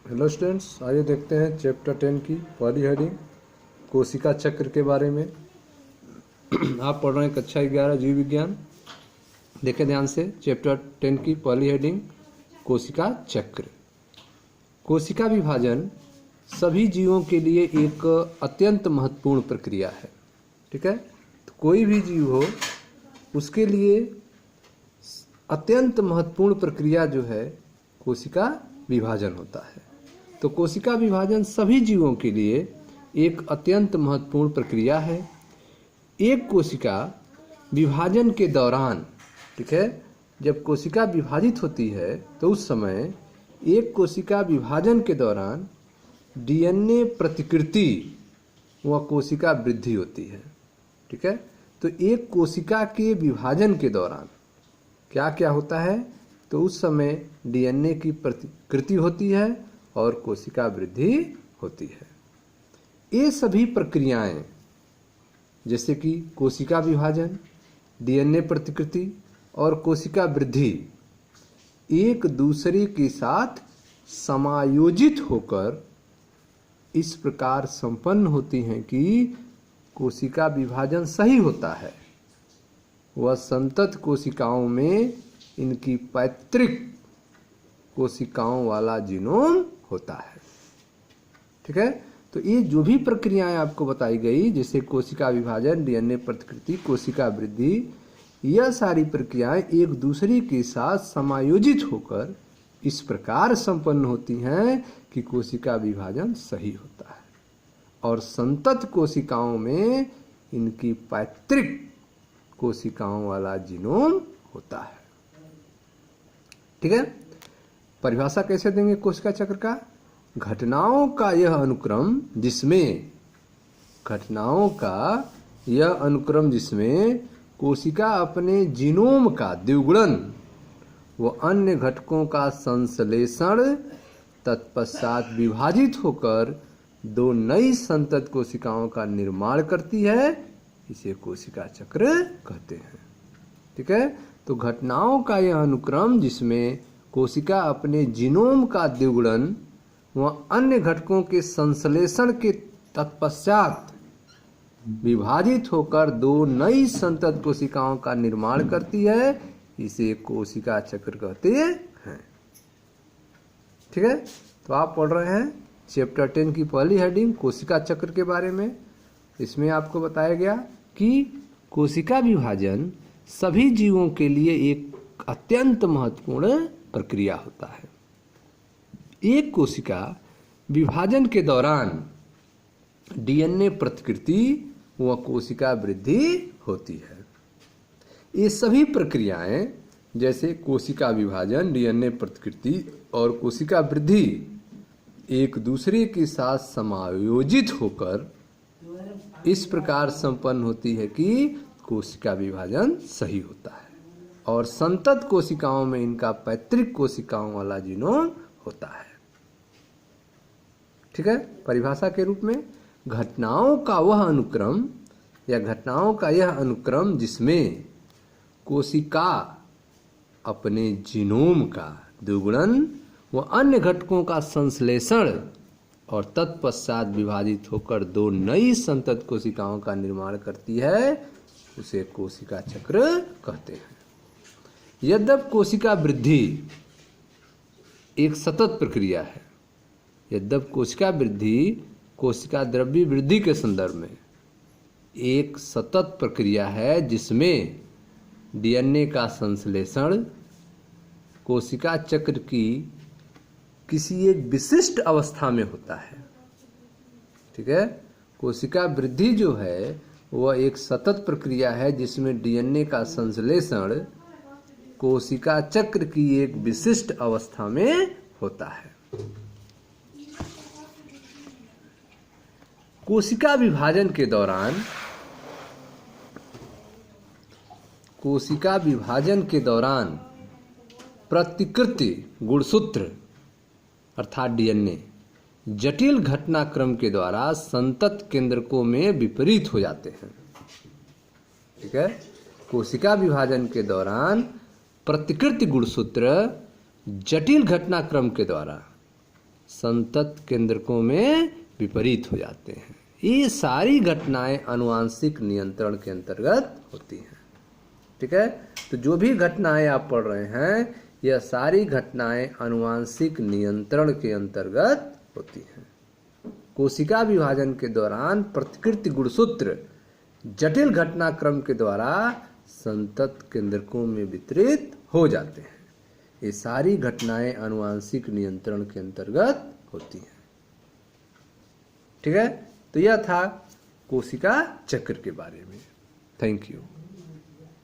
Hello students, आइए देखते हैं चैप्टर 10 की पहली हेडिंग कोशिका चक्र के बारे में। आप पढ़ रहे हैं कक्षा 11 जीव विज्ञान। देखें ध्यान से, चैप्टर 10 की पहली हेडिंग कोशिका चक्र। कोशिका विभाजन सभी जीवों के लिए एक अत्यंत महत्वपूर्ण प्रक्रिया है। ठीक है, तो कोई भी जीव हो उसके लिए अत्यंत महत्वपूर्ण प्रक्रिया जो है कोशिका विभाजन होता है। तो कोशिका विभाजन सभी जीवों के लिए एक अत्यंत महत्वपूर्ण प्रक्रिया है। एक कोशिका विभाजन के दौरान, ठीक है, जब कोशिका विभाजित होती है तो उस समय एक कोशिका विभाजन के दौरान डीएनए प्रतिकृति व कोशिका वृद्धि होती है। ठीक है, तो एक कोशिका के विभाजन के दौरान क्या क्या होता है, तो उस समय डीएनए की प्रतिकृति होती है और कोशिका वृद्धि होती है। ये सभी प्रक्रियाएं जैसे कि कोशिका विभाजन, डीएनए प्रतिकृति और कोशिका वृद्धि एक दूसरे के साथ समायोजित होकर इस प्रकार संपन्न होती हैं कि कोशिका विभाजन सही होता है। वह संतत कोशिकाओं में इनकी पैतृक कोशिकाओं वाला जीनोम होता है। ठीक है, तो ये जो भी प्रक्रियाएं आपको बताई गई, जैसे कोशिका विभाजन, डीएनए प्रतिकृति, कोशिका वृद्धि, यह सारी प्रक्रियाएं एक दूसरे के साथ समायोजित होकर इस प्रकार संपन्न होती हैं कि कोशिका विभाजन सही होता है और संतत कोशिकाओं में इनकी पैतृक कोशिकाओं वाला जीनोम होता है। ठीक है, परिभाषा कैसे देंगे कोशिका चक्र का? घटनाओं का यह अनुक्रम जिसमें कोशिका अपने जीनोम का द्विगुणन व अन्य घटकों का संश्लेषण तत्पश्चात विभाजित होकर दो नई संतत कोशिकाओं का निर्माण करती है, इसे कोशिका चक्र कहते हैं। ठीक है, तो घटनाओं का यह अनुक्रम जिसमें कोशिका अपने जीनोम का द्विगुणन व अन्य घटकों के संश्लेषण के तत्पश्चात विभाजित होकर दो नई संतत कोशिकाओं का निर्माण करती है, इसे कोशिका चक्र कहते हैं। ठीक है, तो आप पढ़ रहे हैं चैप्टर 10 की पहली हेडिंग कोशिका चक्र के बारे में। इसमें आपको बताया गया कि कोशिका विभाजन सभी जीवों के लिए एक अत्यंत महत्वपूर्ण प्रक्रिया होता है। एक कोशिका विभाजन के दौरान डीएनए प्रतिकृति व कोशिका वृद्धि होती है। ये सभी प्रक्रियाएं जैसे कोशिका विभाजन, डीएनए प्रतिकृति और कोशिका वृद्धि एक दूसरे के साथ समायोजित होकर इस प्रकार संपन्न होती है कि कोशिका विभाजन सही होता है और संतत कोशिकाओं में इनका पैतृक कोशिकाओं वाला जीनोम होता है। ठीक है, परिभाषा के रूप में घटनाओं का यह अनुक्रम जिसमें कोशिका अपने जीनोम का द्विगुणन व अन्य घटकों का संश्लेषण और तत्पश्चात विभाजित होकर दो नई संतत कोशिकाओं का निर्माण करती है, उसे कोशिका चक्र कहते हैं। यद्यपि कोशिका वृद्धि एक सतत प्रक्रिया है, कोशिका द्रव्य वृद्धि के संदर्भ में एक सतत प्रक्रिया है जिसमें डीएनए का संश्लेषण कोशिका चक्र की किसी एक विशिष्ट अवस्था में होता है। ठीक है, कोशिका वृद्धि जो है वह एक सतत प्रक्रिया है जिसमें डीएनए का संश्लेषण कोशिका चक्र की एक विशिष्ट अवस्था में होता है। कोशिका विभाजन के दौरान प्रतिकृति गुणसूत्र अर्थात डीएनए जटिल घटनाक्रम के द्वारा संतत केंद्रकों में विपरीत हो जाते हैं। ठीक है, कोशिका विभाजन के दौरान प्रतिकृति गुणसूत्र जटिल घटनाक्रम के द्वारा संतत केंद्रकों में विपरीत हो जाते हैं। ये सारी घटनाएं आनुवांशिक नियंत्रण के अंतर्गत होती हैं। ठीक है, तो जो भी घटनाएं आप पढ़ रहे हैं यह सारी घटनाएं आनुवांशिक नियंत्रण के अंतर्गत होती हैं। कोशिका विभाजन के दौरान प्रतिकृति गुणसूत्र जटिल घटनाक्रम के द्वारा संतत केंद्रकों में वितरित हो जाते हैं। ये सारी घटनाएं आनुवांशिक नियंत्रण के अंतर्गत होती हैं। ठीक है, तो यह था कोशिका चक्र के बारे में। Thank you.